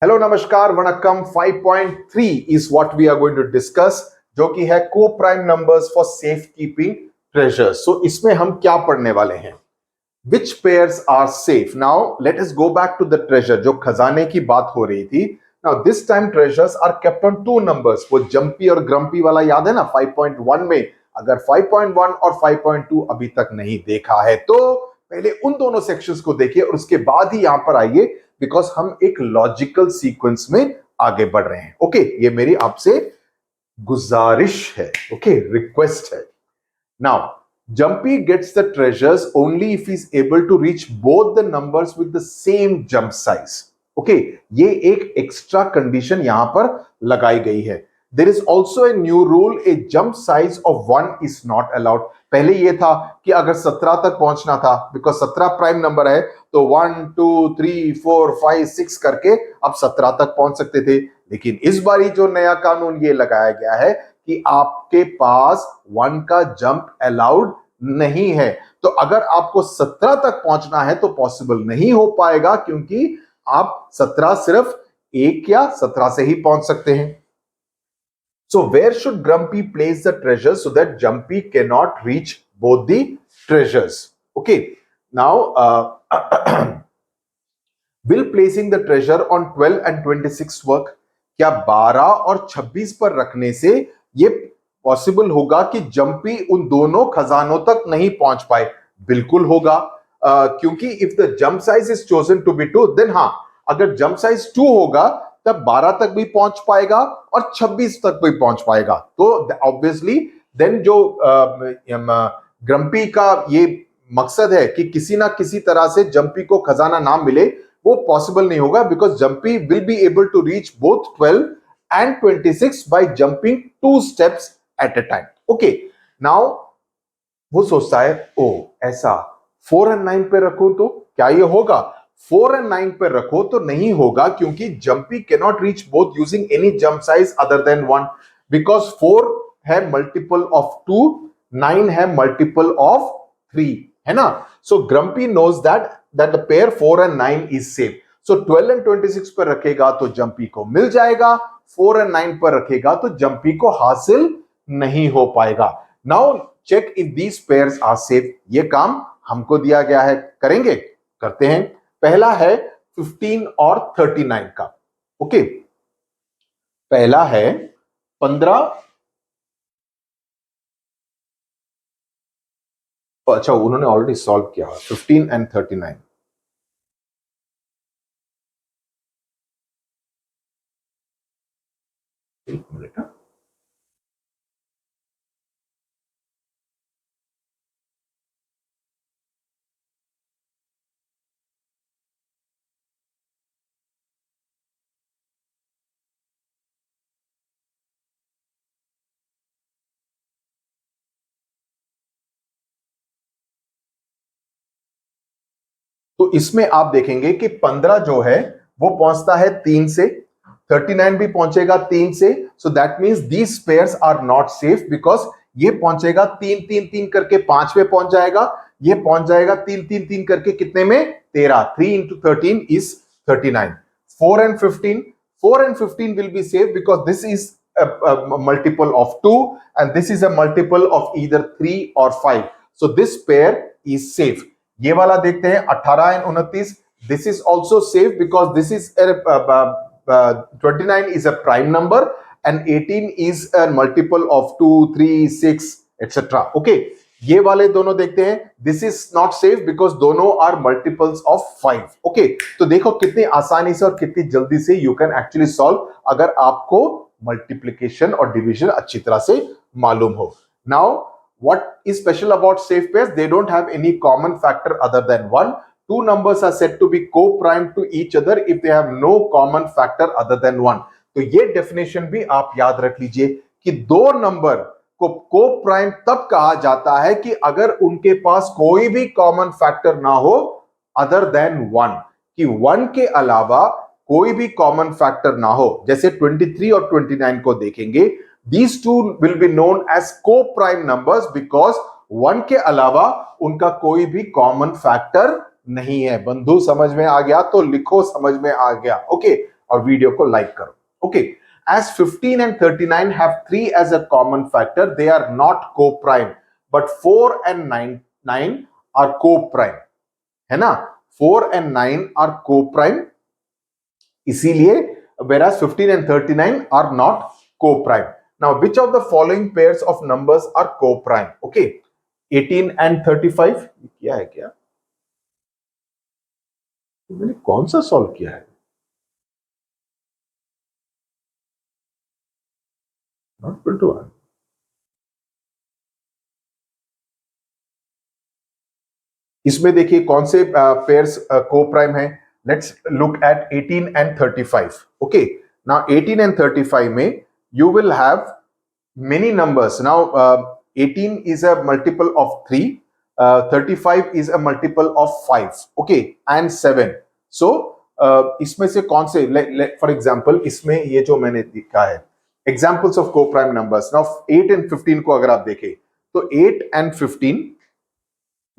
Hello नमस्कार वणक्कम 5.3 is what we are going to discuss, जो कि है को prime numbers for safe keeping treasures. So इसमें हम क्या पढ़ने वाले हैं? Which pairs are safe? Now let us go back to the treasure. जो खजाने की बात हो रही थी, now this time treasures are kept on two numbers. वो जंपी और ग्रम्पी वाला याद है ना 5.1 में? अगर 5.1 और 5.2 अभी तक नहीं देखा है तो पहले उन दोनों सेक्शंस को देखिए और उसके बाद ही यहां पर आइए, बिकॉज हम एक लॉजिकल सीक्वेंस में आगे बढ़ रहे हैं। ओके, ये मेरी आपसे गुजारिश है, ओके, रिक्वेस्ट है। Now Jumpy gets the treasures only if he's able to reach both the numbers with the same jump size. Okay, ये एक एक्स्ट्रा कंडीशन यहां पर लगाई गई है। There is also a new rule: a jump size of 1 is not allowed. पहले ये था कि अगर 17 तक पहुंचना था, बिकॉज 17 प्राइम नंबर है, तो 1 2 3 4 5 6 करके अब 17 तक पहुंच सकते थे। लेकिन इस बार जो नया कानून ये लगाया गया है कि आपके पास 1 का जंप अलाउड नहीं है। तो अगर आपको 17 तक पहुंचना है तो पॉसिबल नहीं हो पाएगा, क्योंकि आप 17 सिर्फ 1 या 17 से ही पहुंच सकते हैं। So where should Grumpy place the treasure so that Jumpy cannot reach both the treasures? Okay, now will placing the treasure on 12 and 26 work? क्या 12 और 26 पर रखने से ये पॉसिबल होगा कि जंपी उन दोनों खजानों तक नहीं पहुंच पाए? बिल्कुल होगा, क्योंकि if the jump size is chosen to be 2, then हाँ, अगर जंप साइज 2 होगा तब 12 तक भी पहुंच पाएगा और 26 तक भी पहुंच पाएगा। तो ऑब्वियसली देन जो ग्रम्पी का ये मकसद है कि किसी ना किसी तरह से जंपी को खजाना ना मिले, वो पॉसिबल नहीं होगा, because jumpy will be able to reach both 12 and 26 by jumping 2 steps at a time. Okay, now वो सोचता है ओ ऐसा 4 और 9 पे रखूं तो क्या ये होगा? 4 और 9 पे रखो तो नहीं होगा, क्योंकि jumpy can not reach both using any jump size other than 1, because 4 है मल्टीपल ऑफ 2, 9 है मल्टीपल ऑफ 3, है ना? So Grumpy knows that the pair 4 and 9 is safe. So 12 and 26 पर रखेगा तो जंपी को मिल जाएगा, 4 and 9 पर रखेगा तो जंपी को हासिल नहीं हो पाएगा। Now check if these pairs are safe. ये काम हमको दिया गया है, करेंगे, करते हैं। पहला है 15 और 39 का। ओके, पहला है 15, अच्छा उन्होंने ऑलरेडी सॉल्व किया 15 and 39। एक मिनट, तो इसमें आप देखेंगे कि 15 जो है वो पहुंचता है 3 से, 39 भी पहुंचेगा 3 से। So that means these pairs are not safe, because ये पहुंचेगा 3 3 3 करके 5 पे पहुंच जाएगा, ये पहुंच जाएगा 3 3 3 करके कितने में? 13। 3 into 13 is 39। 4 and 15, 4 and 15 will be safe because this is a multiple of 2 and this is a multiple of either 3 or 5, so this pair is safe। ये वाला देखते हैं 18 and 29, this is also safe because this is 29 is a prime number and 18 is a multiple of 2 3 6 etc। okay, ये वाले दोनों देखते हैं, this is not safe because दोनों are multiples of 5। okay, तो देखो कितनी आसानी से और कितनी जल्दी से you can actually solve, अगर आपको मल्टीप्लिकेशन और डिवीजन अच्छी तरह से मालूम हो। Now what is special about safe pairs? They don't have any common factor other than 1। Two numbers are said to be co-prime to each other if they have no common factor other than 1। तो ये definition भी आप याद रख लीजिए कि दो number को को-प्राइम तब कहा जाता है कि अगर उनके पास कोई भी कॉमन फैक्टर ना हो अदर देन 1, कि 1 के अलावा कोई भी कॉमन फैक्टर ना हो। जैसे 23 और 29 को देखेंगे, these two will be known as co-prime numbers because 1 के अलावा उनका कोई भी कॉमन फैक्टर नहीं है। बंधु समझ में आ गया तो लिखो समझ में आ गया। ओके, और वीडियो को लाइक करो. Okay, as 15 and 39 have 3 as a common factor, they are not co-prime, but 4 and 9 are co-prime, है ना. 4 and 9 are co-prime, इसीलिए whereas 15 and 39 are not co-prime. Now, which of the following pairs of numbers are co-prime? Okay, 18 and 35 क्या है क्या? मैंने कौन सा solve किया है? Not equal to 1. इसमें देखिए कौन से पेयर्स को-प्राइम है. Let's look at 18 and 35. Okay, now 18 and 35 में you will have many numbers. Now 18 is a multiple of 3, 35 is a multiple of 5, okay, and 7. So इसमें से कौन से, फॉर एग्जाम्पल इसमें ये जो मैंने लिखा है एग्जाम्पल्स ऑफ को प्राइम नंबर्स. नाउ 8 and 15 को अगर आप देखें तो 8 and 15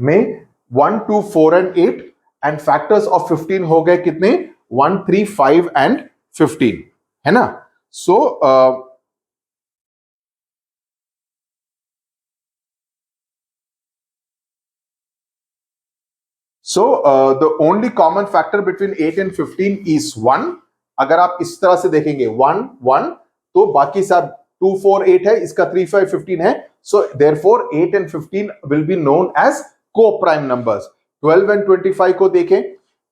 में 1, 2, 4 and 8 एंड फैक्टर्स ऑफ 15 हो गए कितने? 1, 3, 5 and 15, है ना. सो the only common factor between 8 and 15 is 1. अगर आप इस तरह से देखेंगे 1, 1, तो बाकी सब 2, 4, 8 है, इसका 3, 5, 15 है. So therefore 8 and 15 will be known as co-prime numbers. 12 and 25 को देखें,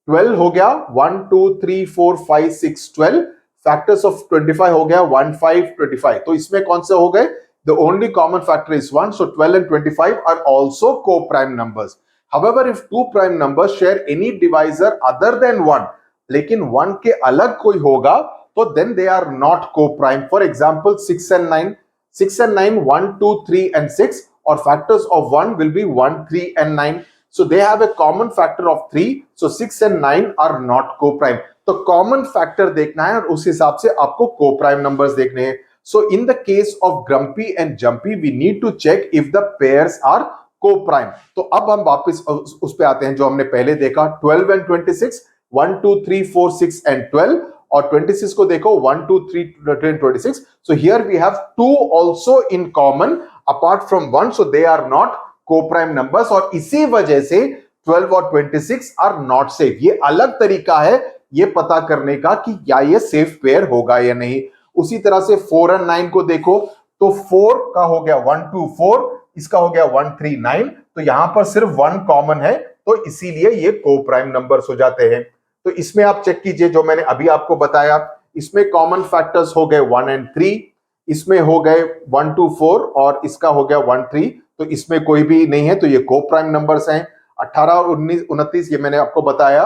12 हो गया 1, 2, 3, 4, 5, 6, 12. फैक्टर्स ऑफ 25 हो गया 1, 5, 25. तो इसमें कौन से हो गए? The only common factor is 1. So 12 and 25 are also co-prime numbers. However, if two prime numbers share any divisor other than 1, लेकिन 1 के अलग कोई होगा तो then they are not co-prime. For example, 6 and 9, 6 and 9, 1, 2, 3 and 6, or factors of 1 will be 1, 3 and 9. So they have a common factor of 3. So 6 and 9 are not co-prime. तो common factor देखना है और उस हिसाब से आपको co-prime numbers देखने हैं. So in the case of Grumpy and Jumpy, we need to check if the pairs are co-prime. तो अब हम वापस उस पे आते हैं जो हमने पहले देखा. 12 and 26, 1, 2, 3, 4, 6 and 12, और 26 को देखो 1, 2, 3 and 26. So here we have 2 also in common apart from 1, so they are not co-prime numbers. और इसी वजह से 12 और 26 are not safe. ये अलग तरीका है ये पता करने का कि क्या ये सेफ पेयर होगा या नहीं. उसी तरह से 4 and 9 को देखो तो 4 का हो गया 1, 2, 4, इसका हो गया 1, 3, 9. तो यहां पर सिर्फ 1 कॉमन है तो इसीलिए ये को-प्राइम नंबर्स हो जाते हैं. तो इसमें आप चेक कीजिए जो मैंने अभी आपको बताया, इसमें कॉमन फैक्टर्स हो गए 1 and 3, इसमें हो गए 1, 2, 4 और इसका हो गया 1, 3. तो इसमें कोई भी नहीं है तो ये को-प्राइम नंबर्स हैं. 18 और 19, 29 ये मैंने आपको बताया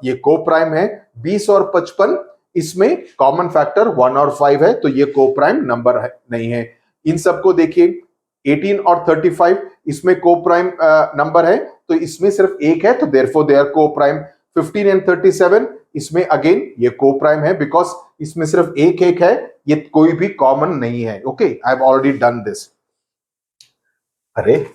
ये को-प्राइम है. 20 और 55 इसमें कॉमन फैक्टर 1 और 5 है तो ये को-प्राइम नंबर नहीं है. इन सबको देखिए 18 और 35 इसमें को-प्राइम नंबर है तो इसमें सिर्फ एक है तो therefore they are coprime. 15 and 37 इसमें अगेन ये को-प्राइम है बिकॉज इसमें सिर्फ एक है, ये कोई भी कॉमन नहीं है. Okay, I have already done this. अरे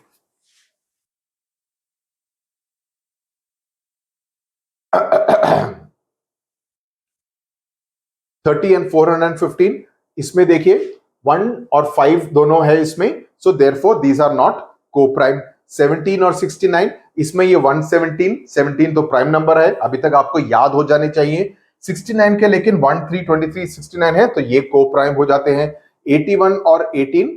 30 एंड 415 इसमें देखिए 1 और 5 दोनों है इसमें, so therefore these are not coprime. 17 और 69 इसमें ये 117, 17 तो प्राइम नंबर है, अभी तक आपको याद हो जाने चाहिए. 69 के लेकिन 1, 3, 23, 69 है तो ये को-प्राइम हो जाते हैं. 81 और 18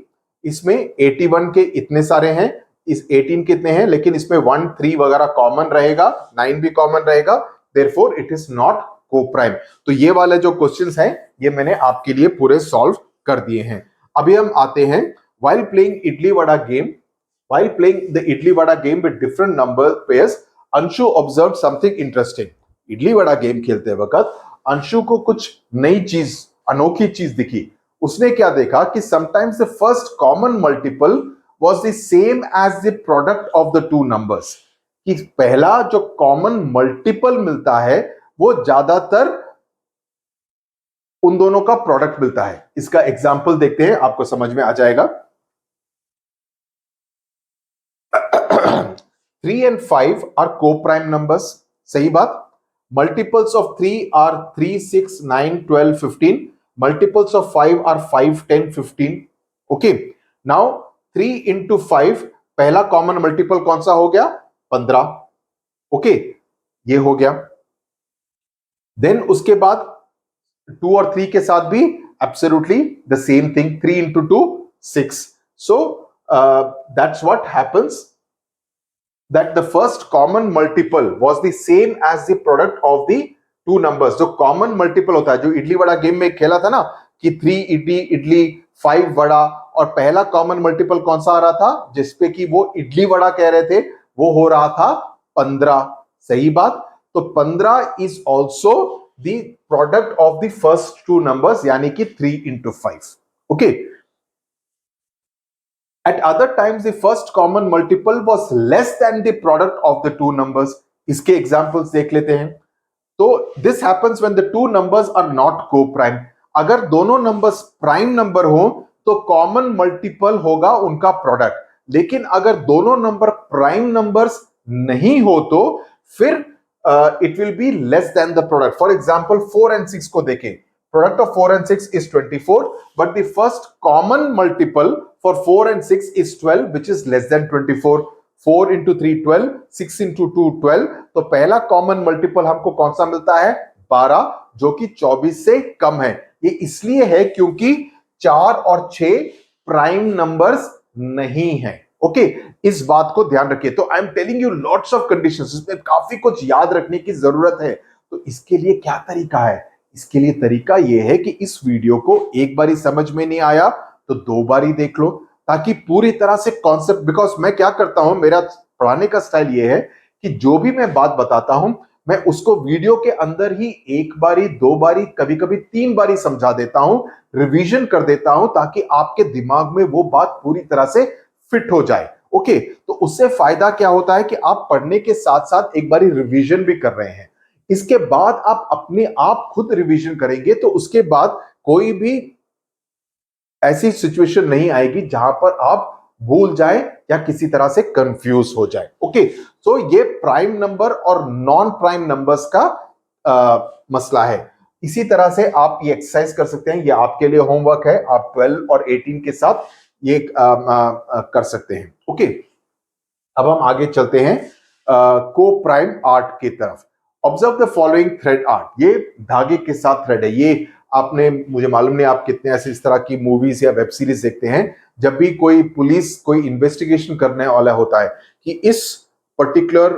इसमें 81 के इतने सारे हैं, इस 18 कितने हैं लेकिन इसमें 1, 3 वगैरह कॉमन रहेगा, 9 भी कॉमन रहेगा, therefore it is not co-prime. तो ये वाले जो क्वेश्चंस हैं ये मैंने आपके लिए पूरे सॉल्व कर दिए हैं. अभी हम आते हैं while playing idli vada game, while playing the idli vada game with different number pairs, Anshu observed something interesting. Idli vada game खेलते वक्त अंशु को कुछ नई चीज, अनोखी चीज दिखी. उसने क्या देखा कि sometimes the first common multiple was the same as the product of the two numbers. कि पहला जो कॉमन मल्टीपल मिलता है वो ज्यादातर उन दोनों का प्रोडक्ट मिलता है. इसका एग्जाम्पल देखते हैं, आपको समझ में आ जाएगा. 3 and 5 आर को-प्राइम नंबर्स, सही बात. Multiples of 3 are 3, 6, 9, 12, 15. Multiples of 5 are 5, 10, 15. Okay. Now 3 into 5, पहला कॉमन मल्टीपल कौन सा हो गया? 15. ओके, ये हो गया. देन उसके बाद 2 और 3 के साथ भी absolutely the same thing. 3 into 2, 6. So that's what happens, that the first common multiple was the same as the product of the two numbers. जो common multiple होता है, जो इडली वड़ा गेम में खेला था ना कि 3 इडली इडली 5 वड़ा, और पहला कॉमन मल्टीपल कौन सा आ रहा था जिसपे कि वो इडली वड़ा कह रहे थे, वो हो रहा था 15. सही बात. तो 15 is also the product of the first two numbers, यानी कि 3 into 5. Okay. At other times, the first common multiple was less than the product of the two numbers. इसके examples देख लेते हैं. तो this happens when the two numbers are not co-prime. अगर दोनों numbers prime number हो तो common multiple होगा उनका product. लेकिन अगर दोनों number prime numbers नहीं हो तो फिर it will be less than the product. For example, 4 and 6 को देखें. Product of 4 and 6 is 24, but the first common multiple for 4 and 6 is 12, which is less than 24. 4 into 3, 12. 6 into 2, 12. तो पहला common multiple हमको कौन सा मिलता है? 12, जो कि 24 से कम है. ये इसलिए है क्योंकि 4 और 6 प्राइम नंबर्स नहीं है. ओके, इस बात को ध्यान रखिए. तो I am telling you lots of conditions, इसमें काफी कुछ याद रखने की जरूरत है. तो इसके लिए क्या तरीका है? इसके लिए तरीका यह है कि इस वीडियो को एक बारी समझ में नहीं आया तो 2 बारी देख लो, ताकि पूरी तरह से कॉन्सेप्ट, बिकॉज मैं क्या करता हूं, मेरा पढ़ाने का स्टाइल यह है कि जो भी मैं बात बताता हूं मैं उसको वीडियो के अंदर ही 1 बारी 2 बारी कभी कभी 3 बारी समझा देता हूं, रिवीजन कर देता हूं, ताकि आपके दिमाग में वो बात पूरी तरह से फिट हो जाए. ओके, तो उससे फायदा क्या होता है कि आप पढ़ने के साथ साथ एक बारी रिवीजन भी कर रहे हैं. इसके बाद आप अपने आप खुद रिवीजन करेंगे तो उसके बाद कोई भी ऐसी सिचुएशन नहीं आएगी जहां पर आप भूल जाए या किसी तरह से कंफ्यूज हो जाए. ओके, तो ये प्राइम नंबर और नॉन प्राइम नंबर्स का मसला है. इसी तरह से आप ये एक्सरसाइज कर सकते हैं, ये आपके लिए होमवर्क है, आप 12 और 18 के साथ ये कर सकते हैं. ओके, अब हम आगे चलते हैं को प्राइम आर्ट की तरफ. Observe the following thread art. ये धागे के साथ थ्रेड है. ये आपने, मुझे मालूम नहीं आप कितने ऐसे इस तरह की मूवीज या वेब सीरीज देखते हैं, जब भी कोई पुलिस कोई इन्वेस्टिगेशन करने वाला होता है कि इस पर्टिकुलर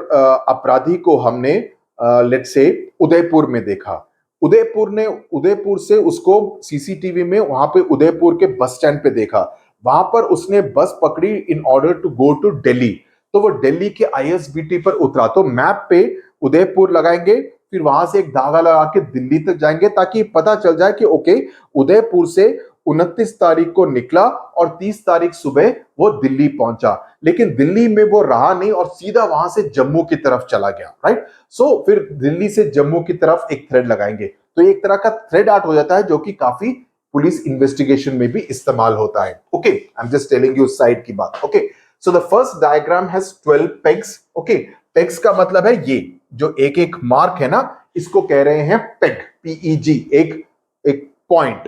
अपराधी को हमने लेट्स से उदयपुर में देखा, उदयपुर से उसको सीसीटीवी में वहां पे उदयपुर के बस स्टैंड पे देखा, वहां पर उसने बस पकड़ी in order to go to Delhi, तो वो दिल्ली के आईएसबीटी पर उतरा, तो मैप पे उदयपुर लगाएंगे, फिर वहां से एक धागा लगा के दिल्ली तक जाएंगे, ताकि पता चल जाए कि ओके उदयपुर से 29 तारीख को निकला और 30 तारीख सुबह वो दिल्ली पहुंचा, लेकिन दिल्ली में वो रहा नहीं और सीधा वहां से जम्मू की तरफ चला गया. राइट, सो फिर दिल्ली से जम्मू की तरफ एक थ्रेड लगाएंगे, तो एक तरह का थ्रेड आर्ट हो जाता है, जो कि काफी पुलिस इन्वेस्टिगेशन में भी इस्तेमाल होता है. Okay, I am just telling you side की बात. Okay, so the first diagram has 12 pegs. Okay, pegs का मतलब है ये जो एक एक मार्क है ना, इसको कह रहे हैं पेग, PEG, एक point.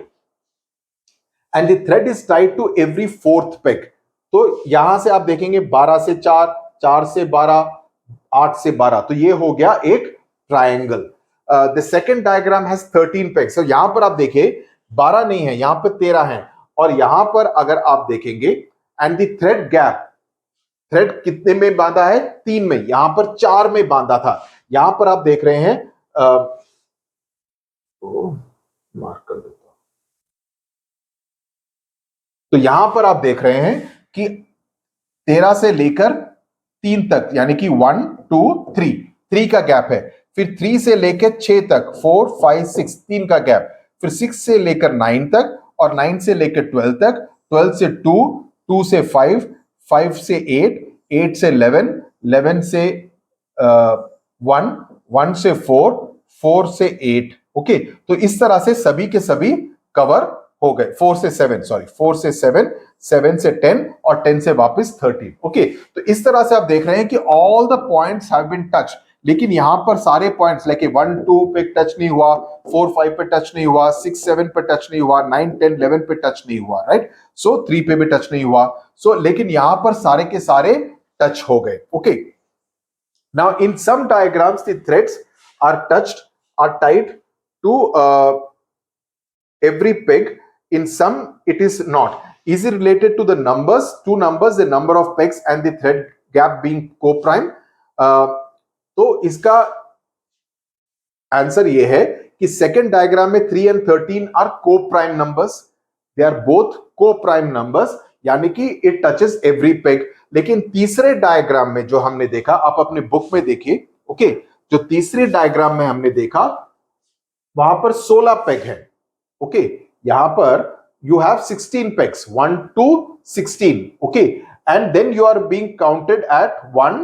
And the thread is tied to every fourth peg. तो यहां से आप देखेंगे 12 से 4, 4 से 12, 8 से 12, तो ये हो गया एक triangle. The second diagram has 13 pegs. तो यहां पर आप देखिए 12 नहीं है, यहां पर 13 है, और यहां पर अगर आप देखेंगे and the thread gap, thread कितने में बांधा है? 3 में, यहां पर 4 में बांधा था. यहां पर आप देख रहे हैं मार्क कर देता हूं, तो यहां पर आप देख रहे हैं कि 13 से लेकर 3 तक, यानी कि 1 2 3 का गैप है. फिर 3 से लेकर 6 तक 4 5 6 3 का गैप. फिर 6 से लेकर 9 तक और 9 से लेकर 12 तक, 12 से 2, 2 से 5, 5 से 8, 8 से 11, 11 से 1, 1 से 4, 4 से 8. ओके, तो इस तरह से सभी के सभी कवर हो गए. 4 से 7, 7 से 10 और 10 से वापस 13. ओके, तो इस तरह से आप देख रहे हैं कि all the points have been touched. लेकिन यहां पर सारे पॉइंट्स लाइक 1 2 पे टच नहीं हुआ, 4 5 पे टच नहीं हुआ, 6 7 पे टच नहीं हुआ, 9 10 11 पे टच नहीं हुआ, राइट? सो 3 पे भी टच नहीं हुआ। सो लेकिन यहां पर सारे के सारे टच हो गए। Okay, now in some diagrams the threads are touched, are tied to every peg. In some it is not. Is it related to the numbers, two numbers, the number of pegs and the thread gap being co-prime? तो इसका answer ये है कि second diagram में 3 and 13 are co-prime numbers. They are both co-prime numbers, यानी कि it touches every peg. लेकिन तीसरे डायग्राम में जो हमने देखा, आप अपने बुक में देखिए, ओके, जो तीसरे डायग्राम में हमने देखा वहां पर 16 पेग है। ओके, यहां पर you have 16 pegs, 1 to 16, okay, and then you are being counted at 1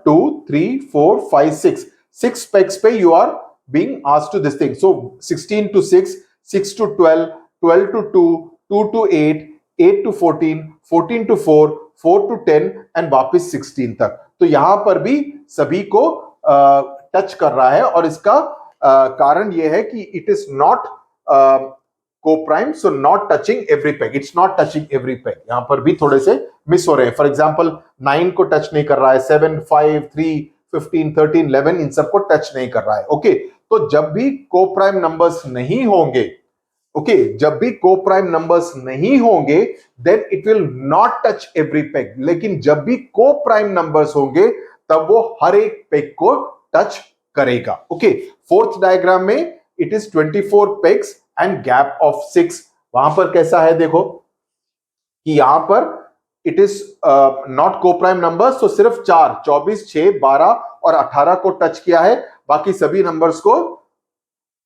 2 3 4 5 6 pegs pe you are being asked to this thing. So 16 to 6, 6 to 12, 12 to 2, 2 to 8, 8 to 14, 14 to 4, 4 to 10 and वापस 16 तक। तो यहां पर भी सभी को टच कर रहा है और इसका कारण यह है कि it is not co-prime, so not touching every peg. It's not touching every peg. यहां पर भी थोड़े से मिस हो रहे हैं। फॉर एग्जाम्पल 9 को टच नहीं कर रहा है, 7 5 3 15 13 11 इन सबको टच नहीं कर रहा है। ओके, तो जब भी co-prime नंबर्स नहीं होंगे, ओके, जब भी co-prime नंबर्स नहीं होंगे then it will not touch every peg. लेकिन जब भी co-prime नंबर्स होंगे तब वो हर एक पेग को टच करेगा। ओके, फोर्थ डायग्राम में it is 24 pegs and gap of 6। वहां पर कैसा है देखो कि यहां पर it is not co-prime numbers, तो सिर्फ 4 24 6 12 और 18 को टच किया है, बाकी सभी नंबर्स को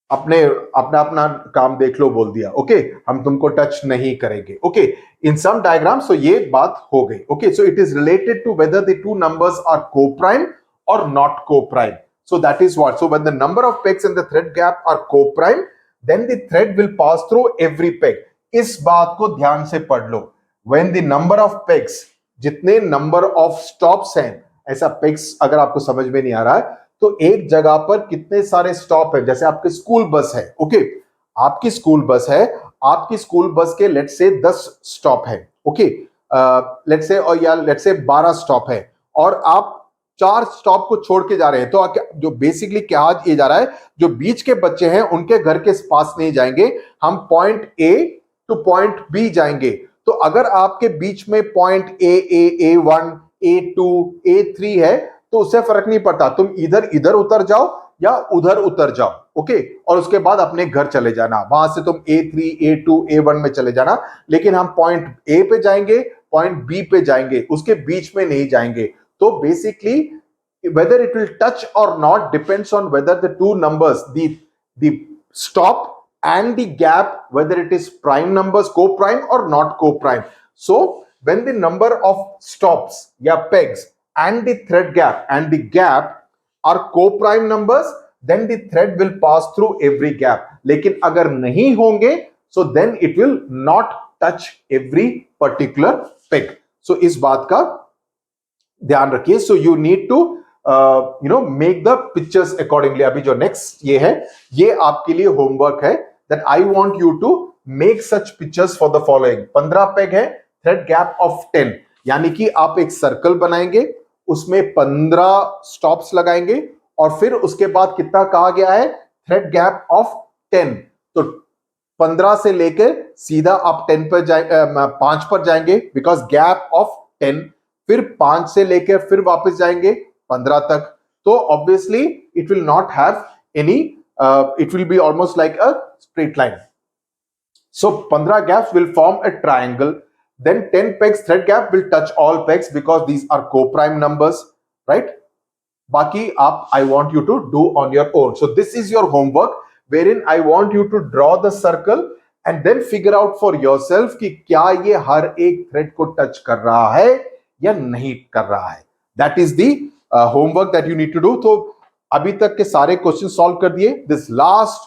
अपने अपना अपना काम देख लो बोल दिया। ओके, हम तुमको टच नहीं करेंगे। ओके, इन सम डायग्राम्स, तो ये बात हो गई। Okay, so it is related to whether the two numbers are co-prime or not co-prime. So that is what. So when the number of pegs and the thread gap are co-prime, then the thread will pass through every peg. इस बात को ध्यान से पढ़ लो। When the number of pegs, जितने number of stops हैं, ऐसा pegs अगर आपको समझ में नहीं आ रहा है तो एक जगह पर कितने सारे स्टॉप हैं, जैसे आपके स्कूल बस है। ओके, आपकी स्कूल बस है, आपकी स्कूल बस के लेट्स से 10 स्टॉप है। ओके, लेट्स से, और या लेट्स से 12 स्टॉप है और आप 4 स्टॉप को छोड़ के जा रहे हैं, तो जो बेसिकली क्या ये जा रहा है, जो बीच के बच्चे हैं उनके घर के पास नहीं जाएंगे, हम point A to point B जाएंगे। तो अगर आपके बीच में पॉइंट A1 A2 A3 है तो उससे फर्क नहीं पड़ता, तुम इधर इधर उतर जाओ या उधर उतर जाओ। ओके, और उसके बाद अपने घर चले जाना, वहां से तुम A3 A2 A1 में चले जाना, लेकिन हम पॉइंट ए पे जाएंगे, पॉइंट बी पे जाएंगे, उसके बीच में नहीं जाएंगे। So basically, whether it will touch or not depends on whether the two numbers, the stop and the gap, whether it is prime numbers, co-prime or not co-prime. So when the number of stops, yeah, pegs and the thread gap are co-prime numbers, then the thread will pass through every gap. लेकिन अगर नहीं होंगे, so then it will not touch every particular peg. So इस बात का ध्यान रखिए। So you need to make the pictures accordingly. अभी जो नेक्स्ट ये है, ये आपके लिए होमवर्क है, that I want you to make such pictures for the following. 15 peg है, थ्रेड गैप ऑफ 10, यानी कि आप एक सर्कल बनाएंगे, उसमें 15 स्टॉप्स लगाएंगे और फिर उसके बाद कितना कहा गया है, थ्रेड गैप ऑफ 10। तो 15 से लेकर सीधा आप 10 पर 5 पर जाएंगे, बिकॉज गैप ऑफ 10, फिर 5 से लेकर फिर वापस जाएंगे 15 तक। तो obviously it will not have any, it will be almost like a straight line. So 15 gaps will form a triangle, then 10 pegs thread gap will touch all pegs because these are co-prime numbers, right? बाकी आप, I want you to do on your own. So this is your homework wherein I want you to draw the circle and then figure out for yourself कि क्या ये हर एक thread को touch कर रहा है या नहीं कर रहा है। That is the homework that you need to do. तो अभी तक के सारे क्वेश्चन सॉल्व कर दिए। दिस लास्ट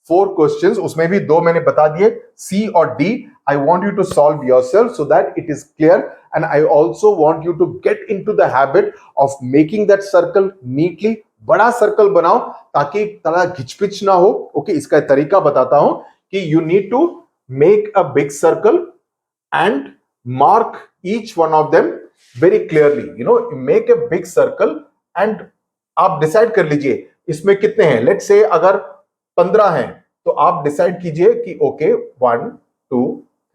4 क्वेश्चंस, उसमें भी 2 मैंने बता दिए, सी और D. I want you to solve yourself so that it is clear, and I also want you to get into the habit of making that circle neatly. बड़ा circle बनाओ ताकि थोड़ा घिचपिच ना हो. ओके, इसका तरीका बताता हूं कि you need to make a big circle and mark each one of them very clearly. You know, make a big circle and आप डिसाइड कर लीजिए इसमें कितने हैं. लेट्स से अगर 15 हैं तो आप डिसाइड कीजिए कि ओके 1 2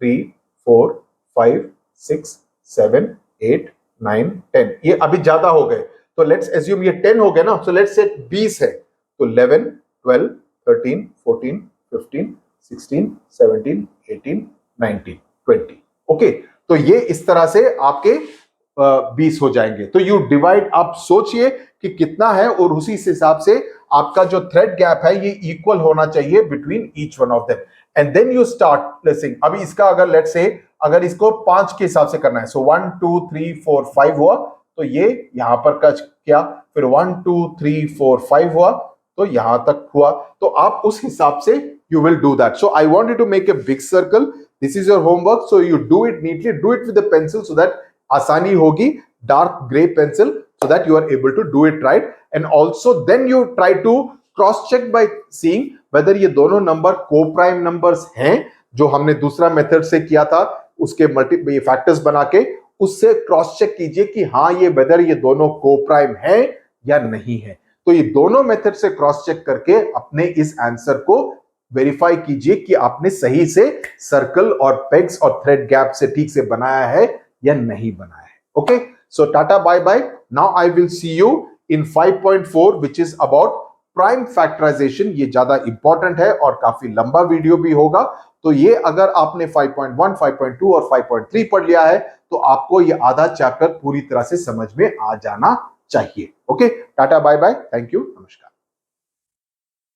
3 4 5 6 7 8 9 10. ये अभी ज्यादा हो गए तो लेट्स एज्यूम ये 10 हो गए ना. सो लेट्स से 20 है तो 11 12 13 14 15 16 17 18 19 20. ओके, तो ये इस तरह से आपके 20 हो जाएंगे. तो यू डिवाइड, आप सोचिए कि कितना है और उसी हिसाब से आपका जो थ्रेड गैप है ये इक्वल होना चाहिए between each one of them. And then you start placing. अभी इसका अगर लेट्स से अगर इसको 5 के हिसाब से करना है, सो 1 2 3 4 5 हुआ तो ये यहां पर कच किया, फिर 1 2 3 4 5 हुआ तो यहां तक हुआ. तो आप उस हिसाब से you will do that. So I want you to make a big circle. This is your homework. So you do it neatly, do it with the pencil so that आसानी होगी. Dark gray pencil so that you are able to do it right. And also then you try to cross check by seeing whether ये दोनों number co-prime numbers हैं जो हमने दूसरा method से किया था, उसके मल्टी फैक्टर्स बना के उससे क्रॉस चेक कीजिए कि हाँ ये वेदर ये दोनों को-प्राइम है या नहीं है. तो ये दोनों मेथड से क्रॉस चेक करके अपने इस आंसर को वेरीफाई कीजिए कि आपने सही से सर्कल और पेग्स और थ्रेड गैप से ठीक से बनाया है या नहीं बनाया है. Okay, so tata bye bye. Now I will see you in 5.4 which is about prime factorisation. ये ज्यादा इंपॉर्टेंट है और काफी लंबा वीडियो भी होगा. तो ये अगर आपने 5.1, 5.2 और 5.3 पढ़ लिया है तो आपको ये आधा चैप्टर पूरी तरह से समझ में आ जाना चाहिए. Okay, tata bye bye, thank you, नमस्कार.